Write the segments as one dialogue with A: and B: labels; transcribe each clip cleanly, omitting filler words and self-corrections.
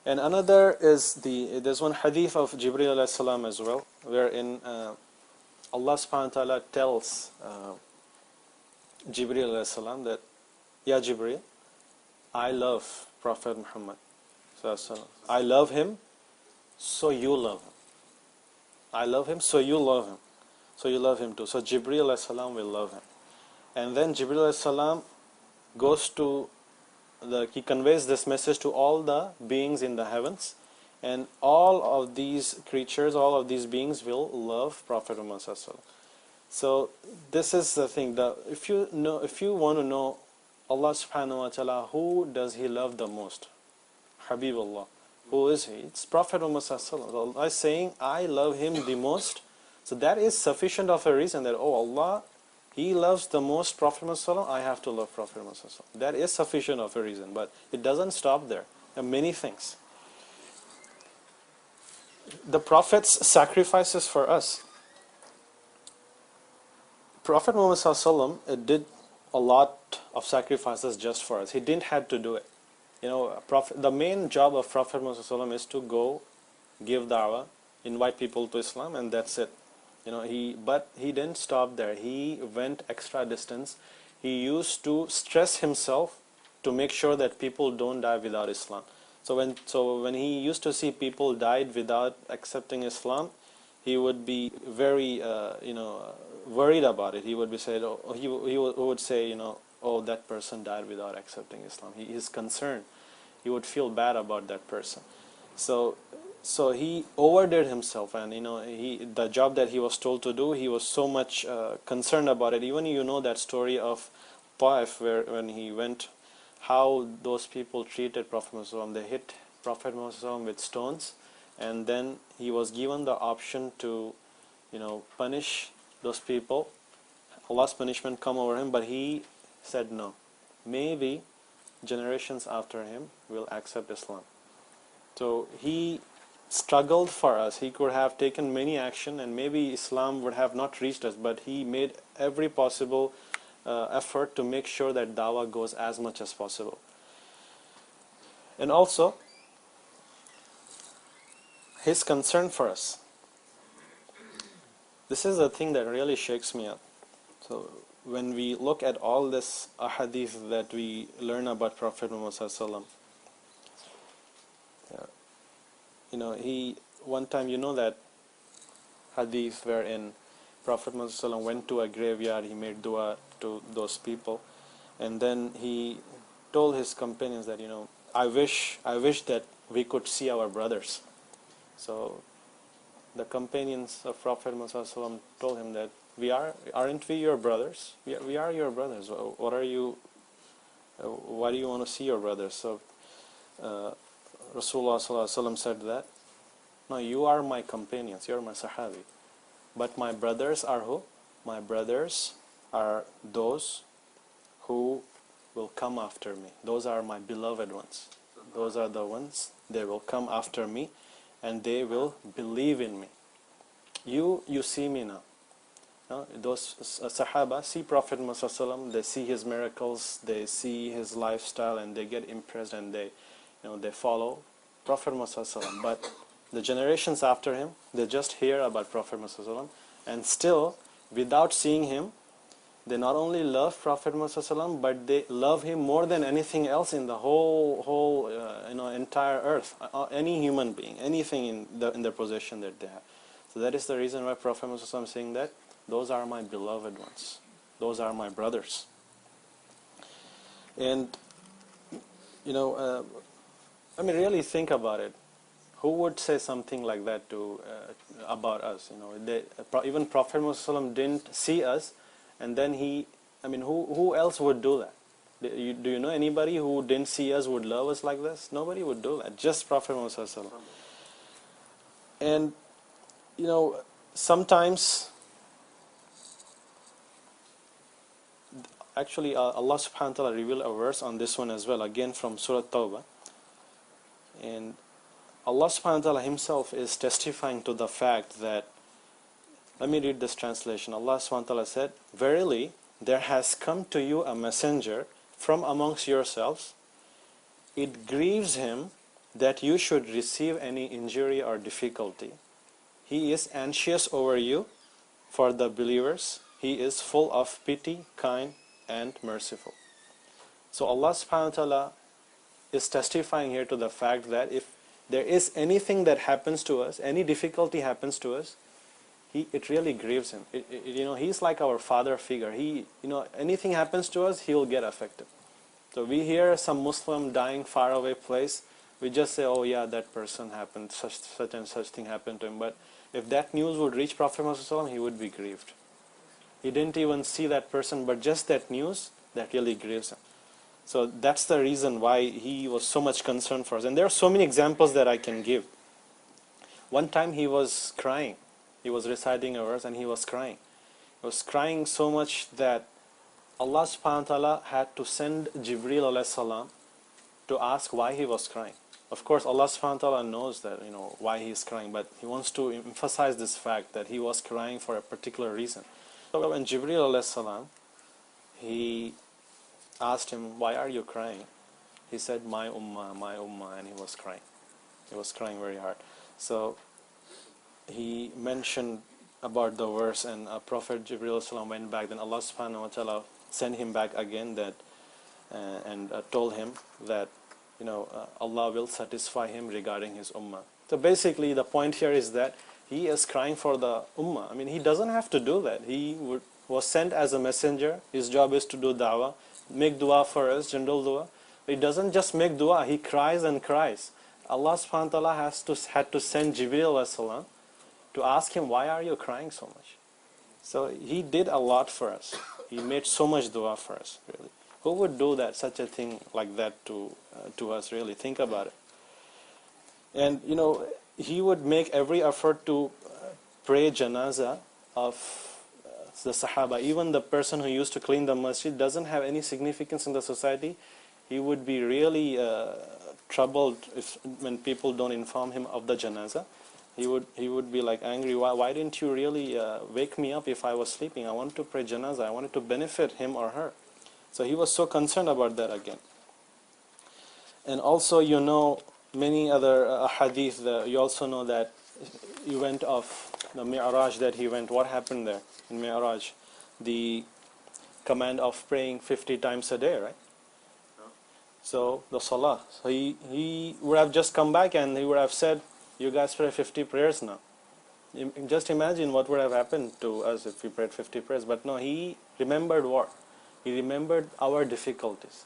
A: And another is there's one hadith of Jibreel alayhi salam as well, wherein Allah subhanahu wa ta'ala tells Jibreel alayhi salam that, Ya Jibreel, I love Prophet Muhammad sallallahu alaihi wasallam. I love him, so you love him. I love him, so you love him. So you love him too. So Jibreel alayhi salam will love him. And then Jibreel alayhi salam goes to he conveys this message to all the beings in the heavens, and all of these creatures, all of these beings will love Prophet Muhammad sallallahu alaihi wasallam. So this is the thing. If you want to know Allah subhanahu wa ta'ala, who does He love the most? Habibullah. Who is He? It's Prophet Muhammad sallallahu alaihi wasallam. Allah is saying, I love him the most. So that is sufficient of a reason that, oh Allah, He loves the most Prophet Muhammad sallallahu alaihi wasallam, I have to love Prophet Muhammad sallallahu alaihi wasallam. That is sufficient of a reason, but it doesn't stop there. There are many things. The Prophet's sacrifices for us. Prophet Muhammad sallallahu alaihi wasallam did a lot of sacrifices just for us. He didn't have to do it. The main job of Prophet Muhammad sallallahu alaihi wasallam is to go, give da'wah, invite people to Islam, and that's it. But he didn't stop there. He went extra distance. He used to stress himself to make sure that people don't die without Islam. So when he used to see people died without accepting Islam, he would be very worried about it. He would be said, he would say, oh, that person died without accepting Islam. He is concerned. He would feel bad about that person. So he overdid himself, and the job that he was told to do, he was so much concerned about it. Even that story of Taif, when he went, how those people treated Prophet Muhammad. They hit Prophet Muhammad with stones, and then he was given the option to punish those people, Allah's punishment come over him, but he said no. Maybe generations after him will accept Islam. So he struggled for us. He could have taken many action, and maybe Islam would have not reached us, but he made every possible effort to make sure that dawah goes as much as possible. And also his concern for us. This is the thing that really shakes me up. So when we look at all this ahadith that we learn about Prophet Muhammad sallallahu alaihi wasallam, he one time, that hadith wherein Prophet Muhammad sallallahu alaihi wasallam went to a graveyard, he made dua to those people, and then he told his companions that I wish that we could see our brothers. So the companions of Prophet Muhammad sallallahu alaihi wasallam told him that aren't we your brothers? We are your brothers. What are you? Why do you want to see your brothers? So Rasulullah sallallahu alaihi wasallam said that, no, you are my companions, you are my sahabi, but my brothers are who? My brothers are those who will come after me. Those are my beloved ones. Those are the ones, they will come after me, and they will believe in me. You see me now. Those Sahaba see Prophet Muhammad sallallahu alaihi wasallam, they see his miracles, they see his lifestyle, and they get impressed, and they follow Prophet Muhammad sallallahu alaihi wasallam. But the generations after him, they just hear about Prophet Muhammad sallallahu alaihi wasallam, and still, without seeing him, they not only love Prophet Muhammad sallallahu alaihi wasallam, but they love him more than anything else in the whole entire earth. Any human being, anything in their possession that they have. So that is the reason why Prophet Muhammad sallallahu alaihi wasallam is saying that those are my beloved ones. Those are my brothers. And really think about it. Who would say something like that about us? Even Prophet Muhammad sallallahu alaihi wasallam didn't see us, and then who else would do that? Do you know anybody who didn't see us would love us like this? Nobody would do that. Just Prophet Muhammad sallallahu alaihi wasallam. And sometimes, actually, Allah subhanahu wa ta'ala revealed a verse on this one as well, again from Surah Tawbah. And Allah subhanahu wa ta'ala himself is testifying to the fact that, let me read this translation. Allah subhanahu wa ta'ala said, verily, there has come to you a messenger from amongst yourselves. It grieves him that you should receive any injury or difficulty. He is anxious over you. For the believers, He is full of pity, kind, and merciful. So Allah subhanahu wa ta'ala is testifying here to the fact that if there is anything that happens to us, any difficulty happens to us, it really grieves Him. He's like our father figure. Anything happens to us, He'll get affected. So we hear some Muslim dying far away place, we just say, oh yeah, that person happened, such and such thing happened to him. But if that news would reach Prophet Muhammad, he would be grieved. He didn't even see that person, but just that news, that really grieves him. So that's the reason why he was so much concerned for us. And there are so many examples that I can give. One time he was crying. He was reciting a verse and he was crying. He was crying so much that Allah subhanahu wa ta'ala had to send Jibreel alayhi salam to ask why he was crying. Of course, Allah subhanahu wa ta'ala knows that, why he is crying, but He wants to emphasize this fact that he was crying for a particular reason. So when Jibreel alayhi salam, he asked him, why are you crying? He said, my ummah, and he was crying. He was crying very hard. So he mentioned about the verse, and Prophet Jibreel alayhi salam went back. Then Allah subhanahu wa ta'ala sent him back again and told him that Allah will satisfy him regarding his ummah. So basically the point here is that he is crying for the ummah. I mean, he doesn't have to do that. He was sent as a messenger. His job is to do da'wah, make dua for us, general dua. He doesn't just make dua, he cries and cries. Allah subhanahu wa ta'ala had to send Jibreel alayhi salam to ask him, why are you crying so much? So he did a lot for us. He made so much dua for us, really. Who would do that, such a thing like that to us, really? Think about it. And, he would make every effort to pray janazah of the Sahaba. Even the person who used to clean the masjid doesn't have any significance in the society. He would be really troubled when people don't inform him of the janazah. He would be like angry. Why didn't you really wake me up if I was sleeping? I wanted to pray janazah. I wanted to benefit him or her. So he was so concerned about that again. And also, many other hadith. You also know that event of the Mi'raj that he went. What happened there in Mi'raj? The command of praying 50 times a day, right? So the salah. So he would have just come back and he would have said, you guys pray 50 prayers now. Just imagine what would have happened to us if we prayed 50 prayers. But no, he remembered what? He remembered our difficulties.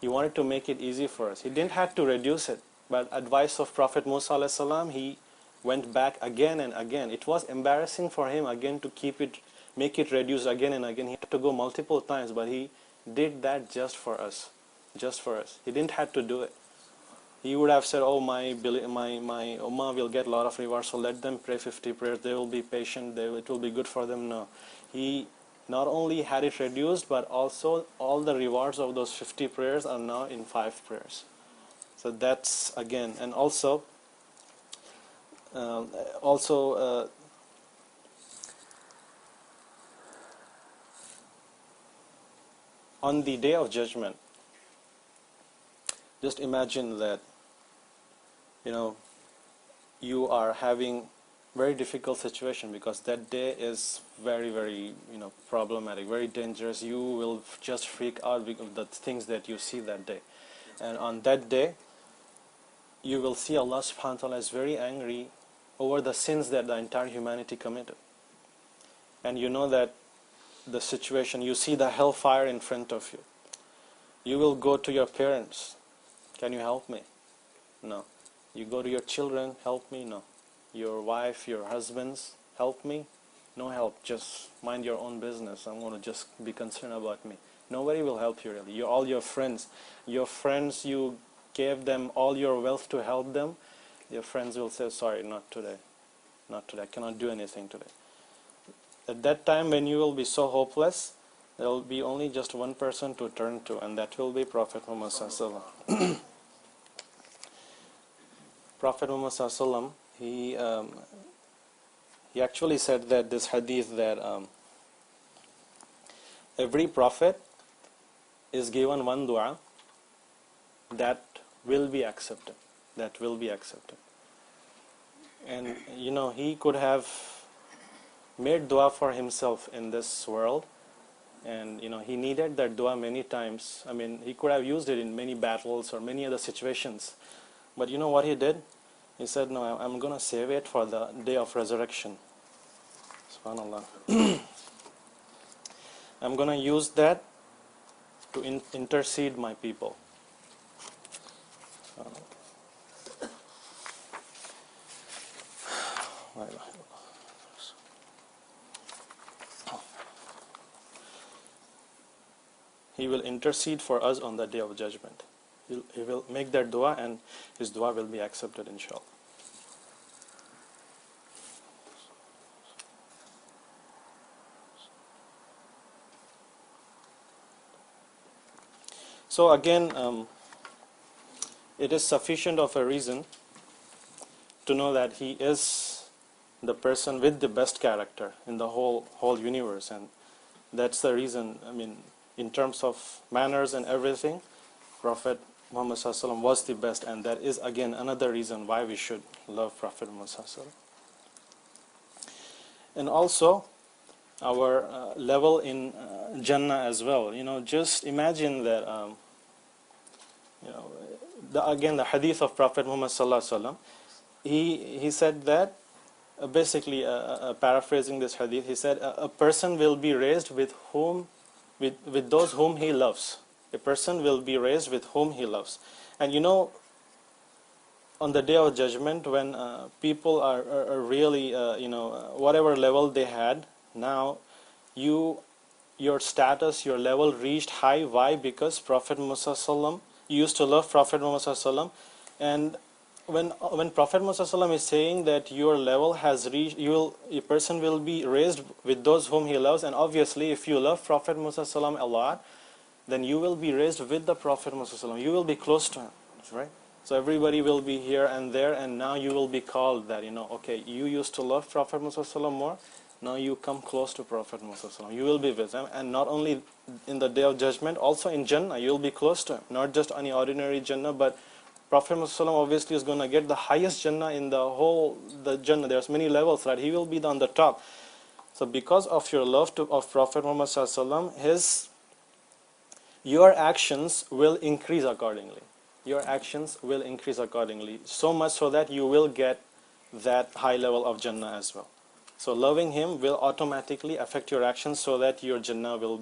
A: He wanted to make it easy for us. He didn't have to reduce it. But advice of Prophet Musa alayhi salam, he went back again and again. It was embarrassing for him again to make it reduce again and again. He had to go multiple times, but he did that just for us. Just for us. He didn't have to do it. He would have said, oh, my ummah will get a lot of rewards, so let them pray 50 prayers. They will be patient. It will be good for them. No. He not only had it reduced, but also all the rewards of those 50 prayers are now in 5 prayers. So that's again, and also on the Day of Judgment, just imagine that you are having very difficult situation, because that day is very, very problematic, very dangerous. You will just freak out because of the things that you see that day. And on that day you will see Allah subhanahu wa ta'ala is very angry over the sins that the entire humanity committed. And you know that the situation, you see the hellfire in front of you. You will go to your parents, can you help me? No. You go to your children, help me? No. Your wife, your husbands, help me? No help, just mind your own business. I'm going to just be concerned about me. Nobody will help you really. All your friends, you gave them all your wealth to help them. Your friends will say, sorry, not today. Not today, I cannot do anything today. At that time when you will be so hopeless, there will be only just one person to turn to, and that will be Prophet Muhammad sallallahu alaihi wasallam. Prophet Muhammad sallallahu alaihi wasallam, he actually said that this hadith that every prophet is given one dua that will be accepted. that will be accepted. And he could have made dua for himself in this world, and he needed that dua many times. I mean, he could have used it in many battles or many other situations, but you know what he did? He said, no, I'm gonna save it for the day of resurrection. Subhanallah. I'm gonna use that to intercede my people. He will intercede for us on the day of judgment. He will make that dua, and his dua will be accepted, inshallah. So again, it is sufficient of a reason to know that he is the person with the best character in the whole universe, and that's the reason. I mean, in terms of manners and everything, Prophet Muhammad ﷺ was the best, and that is again another reason why we should love Prophet Muhammad ﷺ. And also our level in Jannah as well. Just imagine that. Again, the hadith of Prophet Muhammad ﷺ, he said that, basically paraphrasing this hadith, he said a person will be raised with those whom he loves. A person will be raised with whom he loves. And on the day of judgment, when people are really whatever level they had, now your status, your level reached high. Why? Because Prophet Muhammad ﷺ, you used to love Prophet Muhammad ﷺ, and when Prophet Muhammad ﷺ is saying that your level has reached, a person will be raised with those whom he loves, and obviously if you love Prophet Muhammad ﷺ a lot, then you will be raised with the Prophet Muhammad ﷺ. You will be close to him, right? So everybody will be here and there, and now you will be called that, okay, you used to love Prophet Muhammad ﷺ more, now you come close to Prophet Muhammad ﷺ. You will be with him, and not only in the day of judgment, also in Jannah, you will be close to him. Not just any ordinary Jannah, but Prophet Muhammad ﷺ obviously is going to get the highest Jannah in the Jannah. There's many levels, right? He will be on the top. So because of your love of Prophet Muhammad ﷺ, your actions will increase accordingly. Your actions will increase accordingly. So much so that you will get that high level of Jannah as well. So loving him will automatically affect your actions so that your Jannah will